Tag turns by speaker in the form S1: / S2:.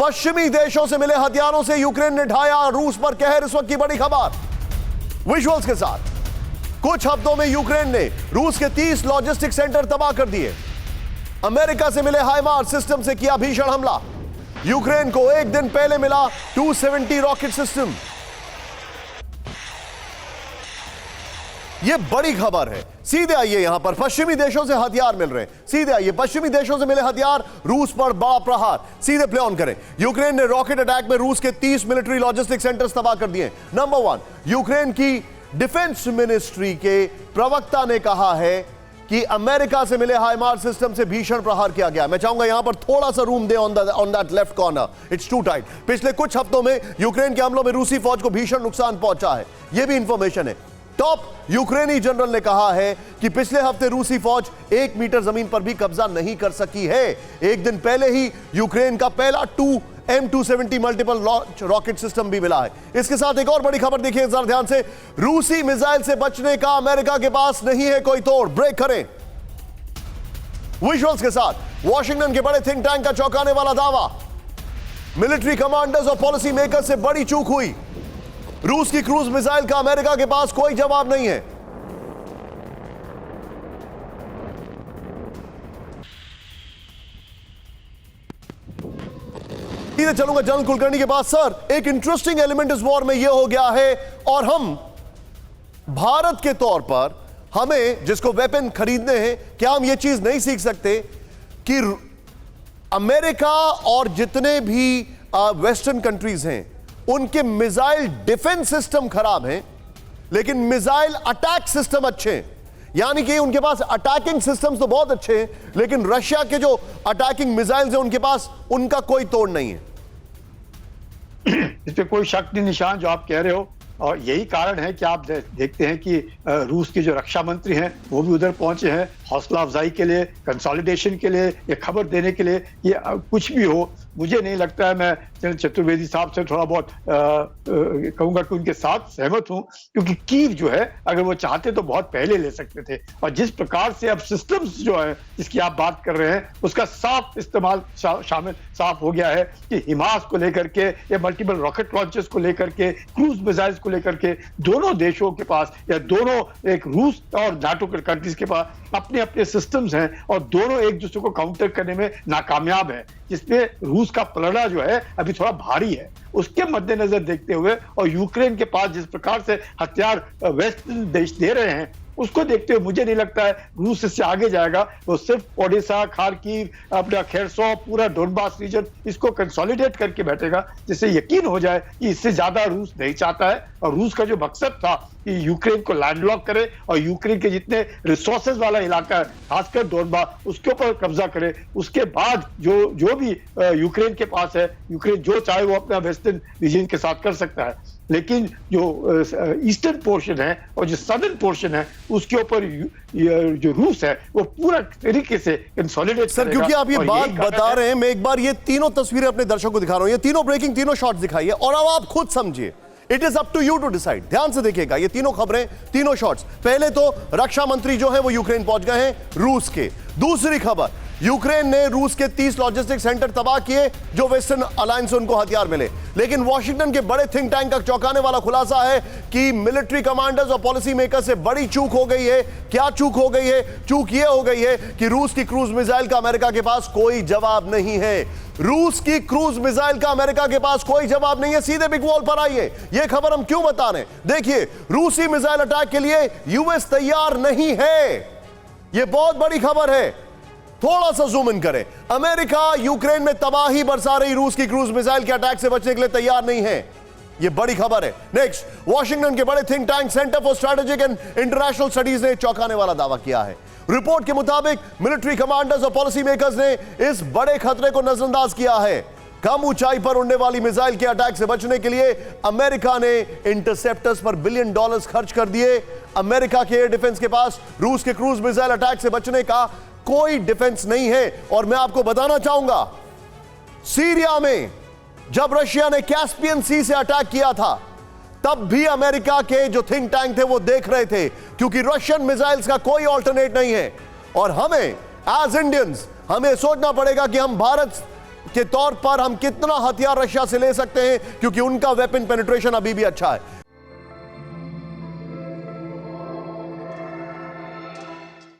S1: पश्चिमी देशों से मिले हथियारों से यूक्रेन ने ढाया रूस पर कहर। इस वक्त की बड़ी खबर विजुअल्स के साथ। कुछ हफ्तों में यूक्रेन ने रूस के 30 लॉजिस्टिक सेंटर तबाह कर दिए। अमेरिका से मिले हाइमार्स सिस्टम से किया भीषण हमला। यूक्रेन को एक दिन पहले मिला 270 रॉकेट सिस्टम। यह बड़ी खबर है। सीधे आइए, यहां पर पश्चिमी देशों से हथियार मिल रहे हैं। सीधे आइए, पश्चिमी देशों से मिले हथियार, रूस पर बड़ा प्रहार। सीधे प्ले ऑन करें। यूक्रेन ने रॉकेट अटैक में रूस के 30 मिलिट्री लॉजिस्टिक सेंटर्स तबाह कर दिए। नंबर 1, यूक्रेन की डिफेंस मिनिस्ट्री के प्रवक्ता ने कहा है कि अमेरिका से मिले हाइमार्स सिस्टम से भीषण प्रहार किया गया। मैं चाहूंगा यहां पर थोड़ा सा रूम दे on that left corner, it's too tight. पिछले कुछ हफ्तों में यूक्रेन के हमलों में रूसी फौज को भीषण नुकसान पहुंचा है, यह भी इंफॉर्मेशन है। टॉप यूक्रेनी जनरल ने कहा है कि पिछले हफ्ते रूसी फौज 1 मीटर जमीन पर भी कब्जा नहीं कर सकी है। एक दिन पहले ही यूक्रेन का पहला M270 multiple launch rocket system भी मिला है। इसके साथ एक और बड़ी खबर देखिए जरा ध्यान से। रूसी मिसाइल से बचने का अमेरिका के पास नहीं है कोई तोड़। ब्रेक करें विजुअल्स के साथ। वॉशिंगटन के बड़े थिंक टैंक का चौंकाने वाला दावा। मिलिट्री कमांडर्स और पॉलिसी मेकर्स से बड़ी चूक हुई। रूस की क्रूज मिसाइल का अमेरिका के पास कोई जवाब नहीं है। सीधे चलूंगा जनरल कुलकर्णी के पास। सर, एक इंटरेस्टिंग एलिमेंट इस वॉर में यह हो गया है, और हम भारत के तौर पर हमें जिसको वेपन खरीदने हैं, क्या हम यह चीज नहीं सीख सकते कि अमेरिका और जितने भी वेस्टर्न कंट्रीज हैं उनके मिसाइल डिफेंस सिस्टम खराब हैं लेकिन मिसाइल अटैक सिस्टम अच्छे हैं। यानी कि उनके पास अटैकिंग सिस्टम्स तो बहुत अच्छे हैं लेकिन रशिया के जो अटैकिंग मिसाइल्स हैं उनके पास उनका कोई तोड़ नहीं है।
S2: इस पे कोई शक नहीं निशान जो आप कह रहे हो, और यही कारण है कि आप देखते हैं कि रूस के जो रक्षा मंत्री हैं वो भी उधर पहुंचे हैं हौसला अफजाई के लिए, कंसोलिडेशन के लिए, ये खबर देने के लिए। ये कुछ भी हो, मुझे नहीं लगता है, मैं जनरल चतुर्वेदी साहब से थोड़ा बहुत कहूंगा कि उनके साथ सहमत हूं, क्योंकि कीव जो है अगर वो चाहते तो बहुत पहले ले सकते थे। और जिस प्रकार से अब सिस्टम्स जो है जिसकी आप बात कर रहे हैं उसका साफ इस्तेमाल शामिल साफ हो गया है कि हिमास को लेकर के या मल्टीपल रॉकेट लॉन्चर्स को लेकर के, क्रूज मिसाइल्स को लेकर के दोनों देशों के पास या दोनों एक रूस और नाटो के कंट्रीज के पास अपने अपने सिस्टम्स हैं और दोनों एक दूसरे को काउंटर करने में नाकामयाब है, जिसमें रूस का पलड़ा जो है अभी थोड़ा भारी है। उसके मद्देनजर देखते हुए और यूक्रेन के पास जिस प्रकार से हथियार वेस्ट देश दे रहे हैं उसको देखते हुए मुझे नहीं लगता है रूस इससे आगे जाएगा। वो सिर्फ ओडिशा, खार्किव, अपना खेरसो, पूरा डोनबास रीजन इसको कंसोलिडेट करके बैठेगा, जिससे यकीन हो जाए कि इससे ज्यादा रूस नहीं चाहता है। और रूस का जो मकसद था कि यूक्रेन को लैंडलॉक करे और यूक्रेन के जितने रिसोर्सेज वाला इलाका है खासकर डोनबास उसके ऊपर कब्जा करे, उसके बाद जो भी यूक्रेन के पास है, यूक्रेन जो चाहे वो अपना वेस्टर्न रीजन के साथ कर सकता है। लेकिन जो ईस्टर्न पोर्शन है और जो सदर्न पोर्शन है उसके ऊपर जो रूस है वो पूरा तरीके से कंसोलिडेट
S1: सर, क्योंकि आप ये बात बता रहे हैं, मैं एक बार ये तीनों तस्वीरें अपने दर्शकों को दिखा रहा हूं। ये तीनों ब्रेकिंग, तीनों शॉट्स दिखाइए और अब आप खुद समझिए। It is up to you to decide. ध्यान से देखिएगा ये तीनों खबरें, तीनों शॉट्स। पहले तो रक्षा मंत्री जो है वो यूक्रेन पहुंच गए हैं रूस के। दूसरी खबर, यूक्रेन ने रूस के 30 लॉजिस्टिक सेंटर तबाह किए जो वेस्टर्न अलायंस से उनको हथियार मिले। लेकिन वॉशिंगटन के बड़े थिंक टैंक का चौंकाने वाला खुलासा है कि मिलिट्री कमांडर्स और पॉलिसी मेकर से बड़ी चूक हो गई है। क्या चूक हो गई है? चूक यह हो गई है कि रूस की क्रूज मिसाइल का अमेरिका के पास कोई जवाब नहीं है। रूस की क्रूज मिसाइल का अमेरिका के पास कोई जवाब नहीं है। सीधे बिग वॉल पर आइए, यह खबर हम क्यों बता रहे हैं। देखिए, रूसी मिसाइल अटैक के लिए यूएस तैयार नहीं है। यह बहुत बड़ी खबर है। थोड़ा सा जूम इन करें। अमेरिका यूक्रेन में तबाही बरसा रही रूस की क्रूज मिसाइल के अटैक से बचने के लिए तैयार नहीं है। यह बड़ी खबर है। नेक्स्ट, वॉशिंगटन के बड़े think tank centre for strategic and international studies ने चौंकाने वाला दावा किया है। रिपोर्ट के मुताबिक मिलिट्री कमांडर्स और पॉलिसी मेकर्स ने इस बड़े खतरे को नजरअंदाज किया है। कम ऊंचाई पर उड़ने वाली मिसाइल के अटैक से बचने के लिए अमेरिका ने इंटरसेप्टर्स पर $1 बिलियन खर्च कर दिए। अमेरिका के एयर डिफेंस के पास रूस के क्रूज मिसाइल अटैक से बचने का कोई डिफेंस नहीं है। और मैं आपको बताना चाहूंगा, सीरिया में जब रशिया ने कैस्पियन सी से अटैक किया था तब भी अमेरिका के जो थिंक टैंक थे वो देख रहे थे, क्योंकि रशियन मिसाइल्स का कोई ऑल्टरनेट नहीं है। और हमें एज इंडियंस हमें सोचना पड़ेगा कि हम भारत के तौर पर हम कितना हथियार रशिया से ले सकते हैं, क्योंकि उनका वेपन पेनिट्रेशन अभी भी अच्छा है।